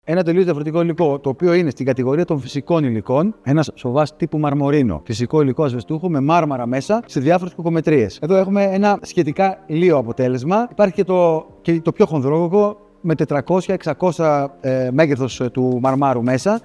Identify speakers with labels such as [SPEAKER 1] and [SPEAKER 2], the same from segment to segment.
[SPEAKER 1] Ένα τελείως διαφορετικό υλικό, το οποίο είναι στην κατηγορία των φυσικών υλικών, ένα σοβάς τύπου μαρμορίνο. Φυσικό υλικό ασβεστούχο με μάρμαρα μέσα σε διάφορες κουκομετρίες. Εδώ έχουμε ένα σχετικά λίο αποτέλεσμα. Υπάρχει και το πιο χονδρόκοκο με 400-600 μέγεθος του μαρμάρου μέσα,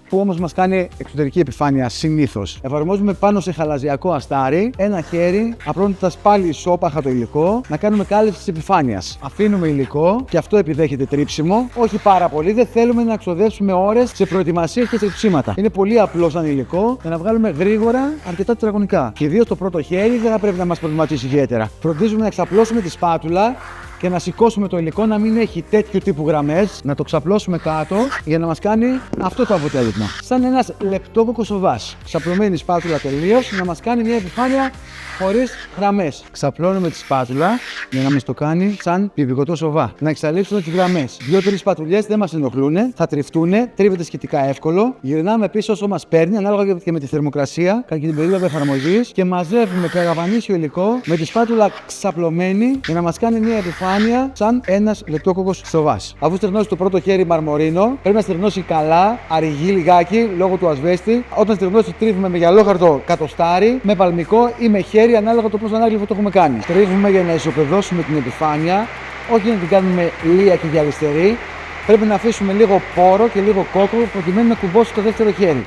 [SPEAKER 1] που όμως μας κάνει εξωτερική επιφάνεια συνήθως. Εφαρμόζουμε πάνω σε χαλαζιακό αστάρι, ένα χέρι, απλώνοντας πάλι ισόπαχα το υλικό, να κάνουμε κάλυψη της επιφάνειας. Αφήνουμε υλικό και αυτό επιδέχεται τρίψιμο, όχι πάρα πολύ, δεν θέλουμε να ξοδέψουμε ώρες σε προετοιμασίες και σε τριψίματα. Είναι πολύ απλό σαν υλικό για να βγάλουμε γρήγορα αρκετά τετραγωνικά. Και ιδίως το πρώτο χέρι δεν θα πρέπει να μας προβληματίσει ιδιαίτερα. Φροντίζουμε να εξαπλώσουμε τη σπάτουλα και να σηκώσουμε το υλικό να μην έχει τέτοιου τύπου γραμμές, να το ξαπλώσουμε κάτω για να μας κάνει αυτό το αποτέλεσμα. Σαν ένας λεπτόκοκος σοβάς. Ξαπλωμένη σπάτουλα τελείως, να μας κάνει μια επιφάνεια χωρίς γραμμές. Ξαπλώνουμε τη σπάτουλα για να μας το κάνει σαν πιβικωτό σοβά. Να εξαλείψουμε τις γραμμές. 2-3 σπατουλιές δεν μας ενοχλούν, θα τριφτούνε, τρίβεται σχετικά εύκολο. Γυρνάμε πίσω όσο μας παίρνει, ανάλογα και με τη θερμοκρασία, κατά και την περίοδο εφαρμογής, και μαζεύουμε περαγαπανίσιο υλικό με τη σπάτουλα ξαπλωμένη για να μας κάνει μια επιφάνεια σαν ένας λεπτόκοκος σοβάς. Αφού στεγνώσει το πρώτο χέρι μαρμορίνο, πρέπει να στεγνώσει καλά, αργεί λιγάκι λόγω του ασβέστη. Όταν στεγνώσει, τρίβουμε με γυαλόχαρτο κατοστάρι, με παλμικό ή με χέρι, ανάλογα το πόσο ανάγλυφο το έχουμε κάνει. Τρίβουμε για να ισοπεδώσουμε την επιφάνεια, όχι για να την κάνουμε λία και γυαλιστερή. Πρέπει να αφήσουμε λίγο πόρο και λίγο κόκκο προκειμένου να κουμπώσει το δεύτερο χέρι.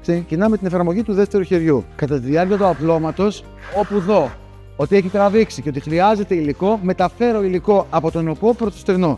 [SPEAKER 1] Ξεκινάμε την εφαρμογή του δεύτερου χεριού. Κατά τη διάρκεια του απλώματος, όπου δω ότι έχει τραβήξει και ότι χρειάζεται υλικό, μεταφέρω υλικό από τον οπό προς το στεγνό.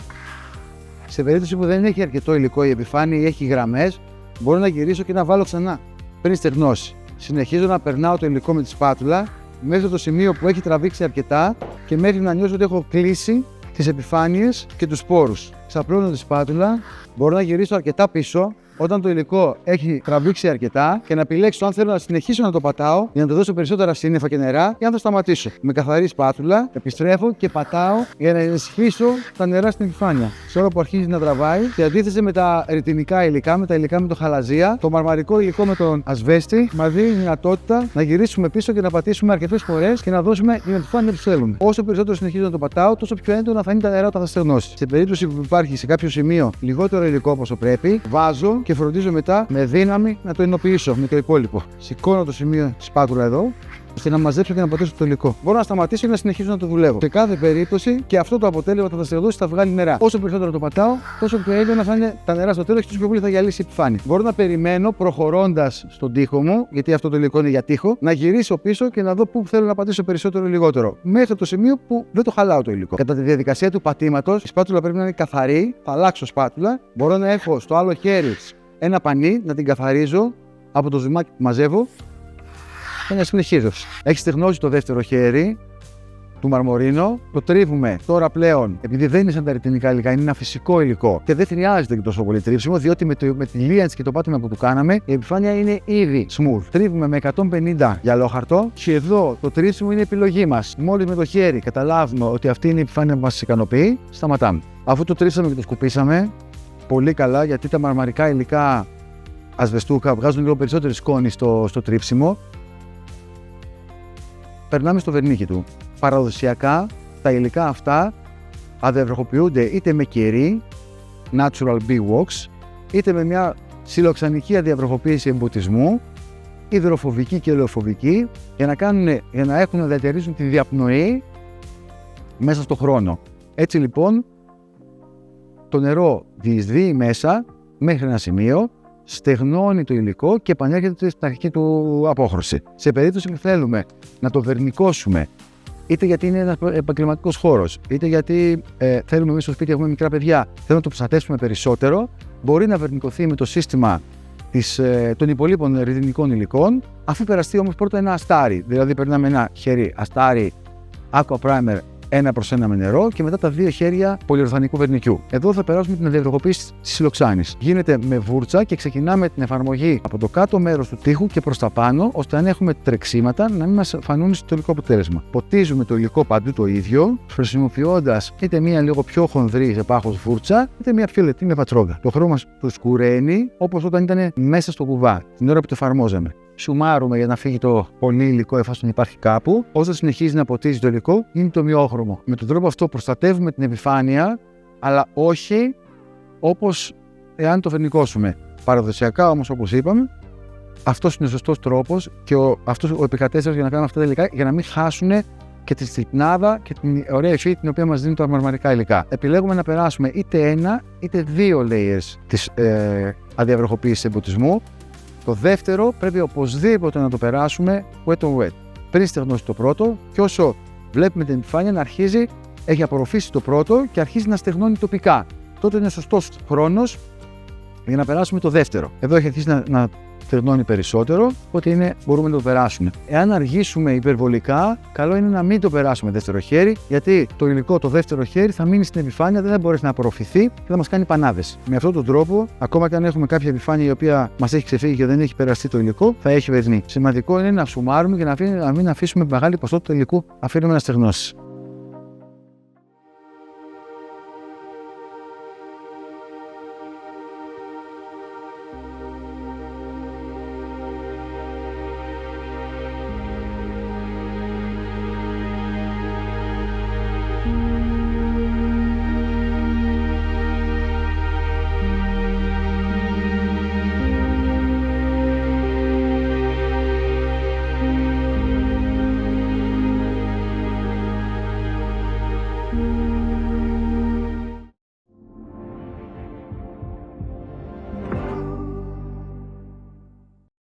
[SPEAKER 1] Σε περίπτωση που δεν έχει αρκετό υλικό η επιφάνεια ή έχει γραμμές, μπορώ να γυρίσω και να βάλω ξανά πριν στεγνώσει. Συνεχίζω να περνάω το υλικό με τη σπάτουλα μέχρι το σημείο που έχει τραβήξει αρκετά και μέχρι να νιώσω ότι έχω κλείσει τις επιφάνειες και τους πόρους. Ξαπλώνω τη σπάτουλα, μπορώ να γυρίσω αρκετά πίσω όταν το υλικό έχει τραβήξει αρκετά και να επιλέξω αν θέλω να συνεχίσω να το πατάω για να το δώσω περισσότερα σύννεφα και νερά ή αν θα σταματήσω. Με καθαρή σπάτουλα επιστρέφω και πατάω για να ενισχύσω τα νερά στην επιφάνεια. Σε ώρα που αρχίζει να τραβάει, σε αντίθεση με τα ρητινικά υλικά, με τα υλικά με το χαλαζία, το μαρμαρικό υλικό με τον ασβέστη μας δίνει δυνατότητα να γυρίσουμε πίσω και να πατήσουμε αρκετές φορές και να δώσουμε την επιφάνεια που θέλουμε. Όσο περισσότερο συνεχίζω να το πατάω, τόσο πιο έντονα θα είναι τα νερά όταν θα στεγνώσει. Σε περίπτωση που υπάρχει σε κάποιο σημείο λιγότερο υλικό όπως πρέπει, βάζω και φροντίζω μετά με δύναμη να το ενοποιήσω με το υπόλοιπο. Σηκώνω το σημείο τη σπάτουλα εδώ, ώστε να μαζέψω και να πατήσω το υλικό. Μπορώ να σταματήσω και να συνεχίσω να το δουλεύω. Σε κάθε περίπτωση και αυτό το αποτέλεσμα θα στεγνώσει, θα βγάλει νερά. Όσο περισσότερο το πατάω, τόσο πιο έντονα θα είναι τα νερά στο τέλος και τόσο πιο πολύ θα γυαλίσει η επιφάνεια. Μπορώ να περιμένω προχωρώντας στον τοίχο μου, γιατί αυτό το υλικό είναι για τοίχο, να γυρίσω πίσω και να δω πού θέλω να πατήσω περισσότερο ή λιγότερο. Μέχρι το σημείο που δεν το χαλάω το υλικό. Κατά τη διαδικασία του πατήματος, η σπάτουλα πρέπει να είναι καθαρή. Θα αλλάξω σπάτουλα. Μπορώ να έχω στο άλλο χέρι ένα πανί, να την καθαρίζω από το ζυμάκι που μαζεύω και να συνεχίζω. Έχει στεγνώσει το δεύτερο χέρι του μαρμορίνο, το τρίβουμε τώρα πλέον, επειδή δεν είναι σαν τα ρητινικά υλικά, είναι ένα φυσικό υλικό και δεν χρειάζεται και τόσο πολύ τρίψιμο, διότι με τη λίανση και το πάτημα που του κάναμε, η επιφάνεια είναι ήδη smooth. Τρίβουμε με 150 γυαλόχαρτο και εδώ το τρίψιμο είναι επιλογή μας. Μόλις με το χέρι καταλάβουμε ότι αυτή είναι η επιφάνεια που μας ικανοποιεί, σταματάμε. Αφού το τρίψαμε και το σκουπίσαμε, πολύ καλά, γιατί τα μαρμαρικά υλικά ασβεστούχα βγάζουν λίγο περισσότερη σκόνη στο τρίψιμο. Περνάμε στο βερνίκι του. Παραδοσιακά τα υλικά αυτά αδιαβροχοποιούνται είτε με κερί, natural beeswax, είτε με μια ξυλοξανική αδιαβροχοποίηση εμποτισμού, υδροφοβική και ελαιοφοβική, για να έχουν να διατηρήσουν τη διαπνοή μέσα στο χρόνο. Έτσι λοιπόν, το νερό διεισδύει μέσα μέχρι ένα σημείο, στεγνώνει το υλικό και επανέρχεται στην αρχική του απόχρωση. Σε περίπτωση που θέλουμε να το βερνικώσουμε, είτε γιατί είναι ένας επαγγελματικός χώρος, είτε γιατί θέλουμε εμείς στο σπίτι, έχουμε μικρά παιδιά, θέλουμε να το προστατεύσουμε περισσότερο, μπορεί να βερνικωθεί με το σύστημα των υπολείπων ρητινικών υλικών, αφού περαστεί όμως πρώτα ένα αστάρι. Δηλαδή, περνάμε ένα χέρι αστάρι aqua primer 1/1 με νερό και μετά τα 2 χέρια πολυορθανικού βερνικιού. Εδώ θα περάσουμε την αδιαβροχοποίηση της ξυλοξάνης. Γίνεται με βούρτσα και ξεκινάμε την εφαρμογή από το κάτω μέρος του τοίχου και προς τα πάνω, ώστε αν έχουμε τρεξίματα να μην μας φανούν στο τελικό αποτέλεσμα. Ποτίζουμε το υλικό παντού το ίδιο, χρησιμοποιώντας είτε μία λίγο πιο χονδρή σε πάχος βούρτσα, είτε μία πιο λεπτή με πατρόγκα. Το χρώμα του σκουραίνει όπως όταν ήταν μέσα στο κουβά, την ώρα που το εφαρμόζαμε. Σουμάρουμε για να φύγει το πολύ υλικό εφόσον υπάρχει κάπου. Όσο συνεχίζει να ποτίζει το υλικό, είναι το ομοιόχρωμο. Με τον τρόπο αυτό προστατεύουμε την επιφάνεια αλλά όχι όπως εάν το φερνικώσουμε. Παραδοσιακά όμως, όπως είπαμε, αυτός είναι ο σωστός τρόπος και αυτός ο επικρατέστερος για να κάνουμε αυτά τα υλικά, για να μην χάσουν και τη στυπνάδα και την ωραία υφή την οποία μας δίνουν τα μαρμαρικά υλικά. Επιλέγουμε να περάσουμε είτε ένα είτε δύο layers της αδιαβροχοποίησης εμποτισμού. Το δεύτερο πρέπει οπωσδήποτε να το περάσουμε wet on wet πριν στεγνώσει το πρώτο, και όσο βλέπουμε την επιφάνεια να αρχίζει, έχει απορροφήσει το πρώτο και αρχίζει να στεγνώνει τοπικά. Τότε είναι σωστός χρόνος για να περάσουμε το δεύτερο. Εδώ έχει αρχίσει να στεγνώνει περισσότερο, οπότε μπορούμε να το περάσουμε. Εάν αργήσουμε υπερβολικά, καλό είναι να μην το περάσουμε δεύτερο χέρι, γιατί το υλικό, το δεύτερο χέρι, θα μείνει στην επιφάνεια, δεν θα μπορέσει να απορροφηθεί και θα μας κάνει πανάδες. Με αυτόν τον τρόπο, ακόμα και αν έχουμε κάποια επιφάνεια η οποία μας έχει ξεφύγει και δεν έχει περαστεί το υλικό, θα έχει βερνί. Σημαντικό είναι να σουμάρουμε και να μην αφήσουμε μεγάλη ποσότητα υλικού αφήνουμε να στεγνώσει.